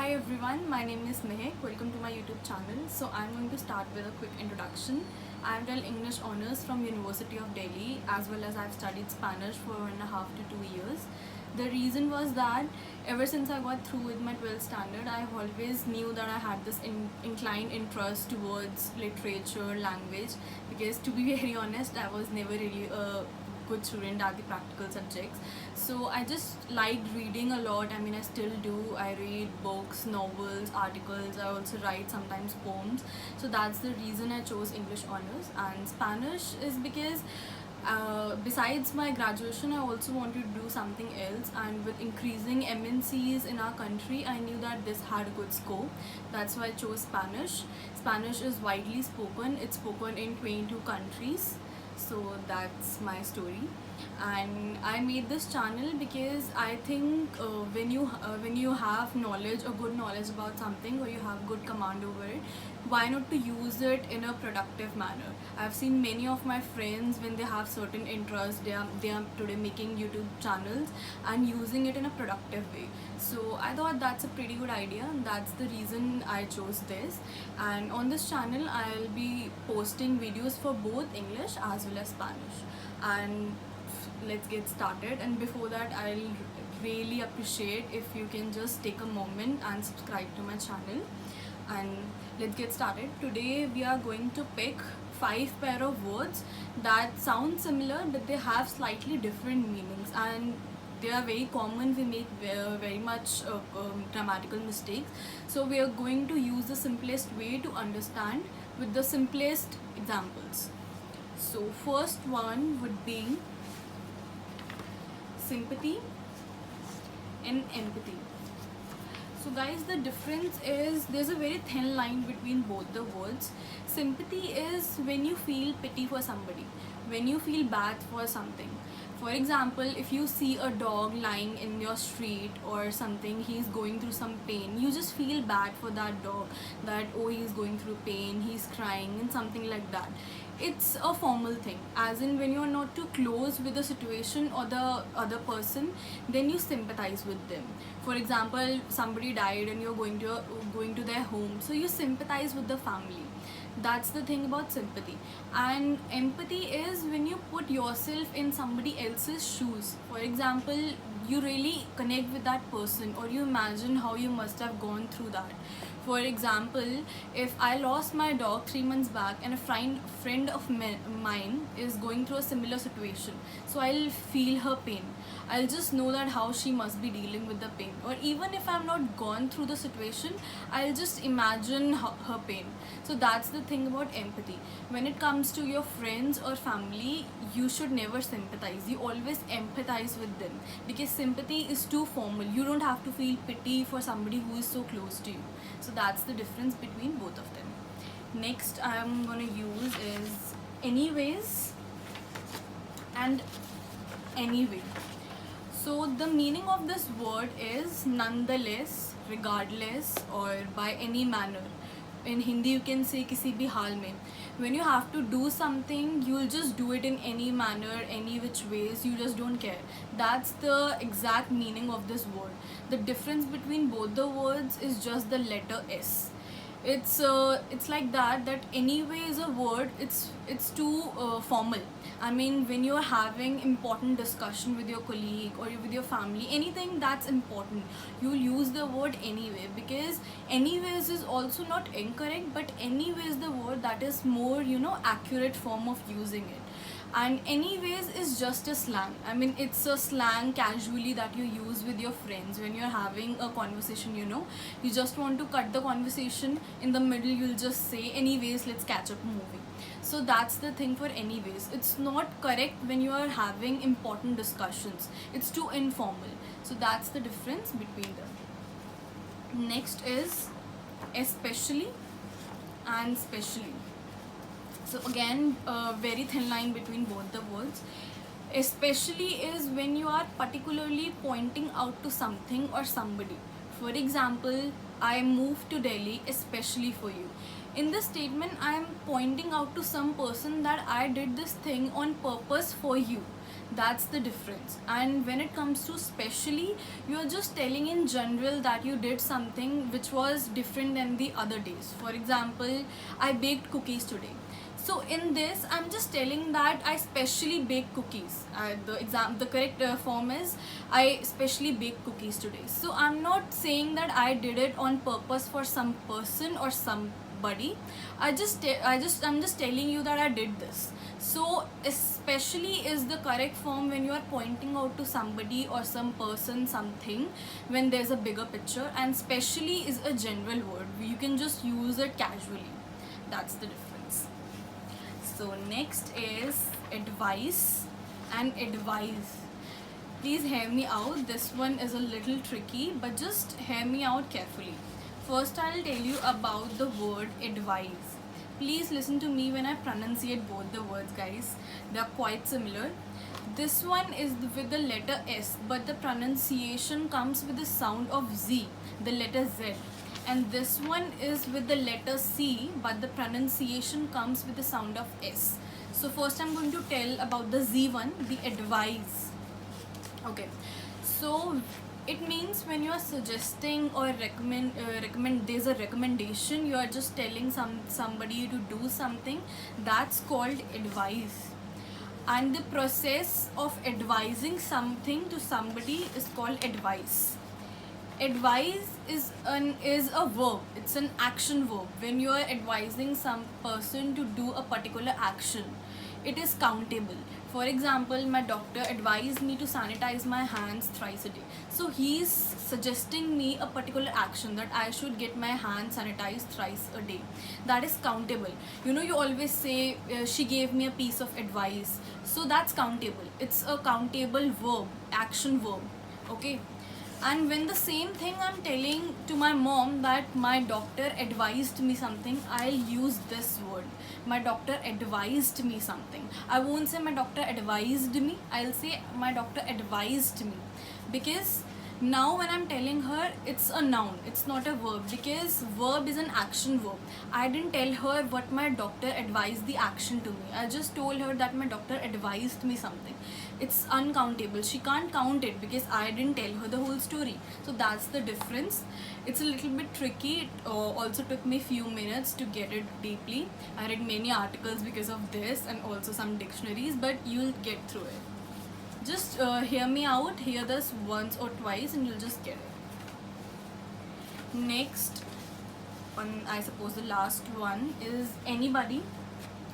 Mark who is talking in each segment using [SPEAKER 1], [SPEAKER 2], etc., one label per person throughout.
[SPEAKER 1] Hi everyone, my name is Mehek. Welcome to my YouTube channel. So I'm going to start with a quick introduction. I've done English honors from University of Delhi, as well as I've studied Spanish for 1.5 to 2 years. The reason was that ever since I got through with my 12th standard, I always knew that I had this inclined interest towards literature, language, because to be very honest, I was never really a good student at the practical subjects. So I just liked reading a lot. I mean, I still do. I read books, novels, articles. I also write sometimes poems. So that's the reason I chose English honors. And Spanish is because besides my graduation, I also wanted to do something else, and with increasing MNCs in our country, I knew that this had a good scope. That's why I chose Spanish. Spanish is widely spoken. It's spoken in 22 countries. So that's my story, and I made this channel because I think when you have knowledge or good knowledge about something, or you have good command over it, why not to use it in a productive manner. I've seen many of my friends, when they have certain interests, they are today making YouTube channels and using it in a productive way. So I thought that's a pretty good idea, and that's the reason I chose this. And on this channel I'll be posting videos for both English as well as Spanish. And let's get started. And before that, I'll really appreciate if you can just take a moment and subscribe to my channel. And let's get started. Today we are going to pick 5 pair of words that sound similar but they have slightly different meanings, and they are very common. We make very much grammatical mistakes. So we are going to use the simplest way to understand with the simplest examples. So first one would be sympathy and empathy. So guys, the difference is there's a very thin line between both the words. Sympathy is when you feel pity for somebody, when you feel bad for something. For example, if you see a dog lying in your street or something, he's going through some pain, you just feel bad for that dog, that oh, he's going through pain, he's crying, and something like that. It's a formal thing, as in when you're not too close with the situation or the other person, then you sympathize with them. For example, somebody died and you're going to their home, so you sympathize with the family. That's the thing about sympathy. And empathy is when you put yourself in somebody else's shoes. For example, you really connect with that person, or you imagine how you must have gone through that. For example, if I lost my dog 3 months back and a friend of mine is going through a similar situation, so I'll feel her pain. I'll just know that how she must be dealing with the pain. Or even if I'm not gone through the situation, I'll just imagine her pain. So that's the thing about empathy. When it comes to your friends or family, you should never sympathize. You always empathize with them, because sympathy is too formal. You don't have to feel pity for somebody who is so close to you. So that's the difference between both of them. Next I'm gonna use is anyways and anyway. So the meaning of this word is nonetheless, regardless, or by any manner. In Hindi you can say kisi bhi haal mein. When you have to do something, you'll just do it in any manner, any which ways, you just don't care. That's the exact meaning of this word. The difference between both the words is just the letter S. It's like that anyway is a word. It's too formal. I mean, when you're having important discussion with your colleague or with your family, anything that's important, you'll use the word anyway, because anyways is also not incorrect, but anyways the word that is more accurate form of using it. And anyways is just a slang. I mean, it's a slang casually that you use with your friends when you're having a conversation. You just want to cut the conversation in the middle, you'll just say anyways, let's catch up a movie. So that's the thing for anyways. It's not correct when you are having important discussions. It's too informal. So that's the difference between them. Next is especially and specially. So again, a very thin line between both the words. Especially is when you are particularly pointing out to something or somebody. For example, I moved to Delhi especially for you. In this statement, I am pointing out to some person that I did this thing on purpose for you. That's the difference. And when it comes to specially, you're just telling in general that you did something which was different than the other days. For example, I baked cookies today. So in this, I'm just telling that I specially bake cookies. The correct form is I specially bake cookies today. So I'm not saying that I did it on purpose for some person or somebody. I'm just telling you that I did this. So especially is the correct form when you are pointing out to somebody or some person something when there's a bigger picture, and specially is a general word. You can just use it casually. That's the difference. So next is advice and advise. Please hear me out. This one is a little tricky, but just hear me out carefully. First, I'll tell you about the word advise. Please listen to me when I pronunciate both the words, guys. They're quite similar. This one is with the letter S, but the pronunciation comes with the sound of Z, the letter Z. And this one is with the letter C, but the pronunciation comes with the sound of S. So first I'm going to tell about the Z one, the advise. Okay, so it means when you are suggesting or recommend there's a recommendation, you are just telling somebody to do something, that's called advise. And the process of advising something to somebody is called advice. Advise is a verb. It's an action verb. When you are advising some person to do a particular action, it is countable. For example, my doctor advised me to sanitize my hands thrice a day. So he is suggesting me a particular action that I should get my hands sanitized thrice a day. That is countable. You always say she gave me a piece of advice. So that's countable. It's a countable verb, action verb. Okay. And when the same thing I'm telling to my mom that my doctor advised me something, I'll use this word. My doctor advised me something. I won't say my doctor advised me, I'll say my doctor advised me. Because now when I'm telling her, it's a noun, it's not a verb, because verb is an action verb. I didn't tell her what my doctor advised the action to me. I just told her that my doctor advised me something. It's uncountable. She can't count it because I didn't tell her the whole story. So that's the difference. It's a little bit tricky. It also took me few minutes to get it deeply. I read many articles because of this and also some dictionaries, but you'll get through it. Just hear me out, hear this once or twice and you'll just get it. Next one, I suppose the last one, is anybody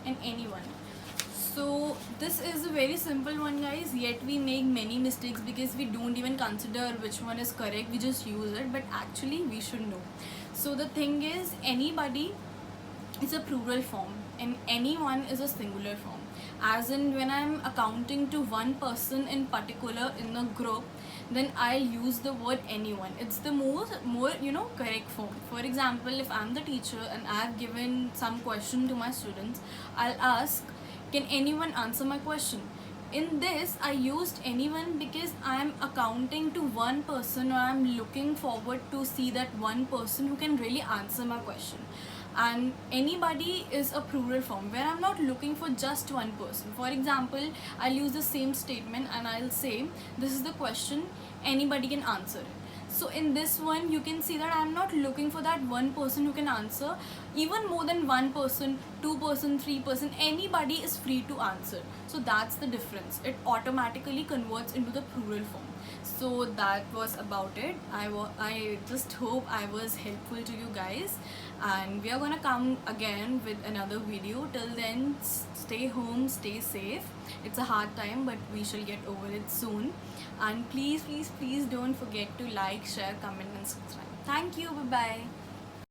[SPEAKER 1] and anyone. So this is a very simple one, guys, yet we make many mistakes because we don't even consider which one is correct. We just use it, but actually we should know. So the thing is, anybody is a plural form and anyone is a singular form. As in, when I'm accounting to one person in particular in a group, then I'll use the word anyone. It's the more correct form. For example, if I'm the teacher and I've given some question to my students, I'll ask, can anyone answer my question? In this, I used anyone because I am accounting to one person, or I'm looking forward to see that one person who can really answer my question. And anybody is a plural form where I'm not looking for just one person. For example, I'll use the same statement and I'll say, this is the question, anybody can answer it. So in this one, you can see that I'm not looking for that one person who can answer. Even more than one person, 2 person, 3 person, anybody is free to answer. So that's the difference. It automatically converts into the plural form. So that was about it. I just hope I was helpful to you guys. And we are gonna come again with another video. Till then, stay home, stay safe. It's a hard time, but we shall get over it soon. And please don't forget to like, share, comment and subscribe. Thank you. Bye bye.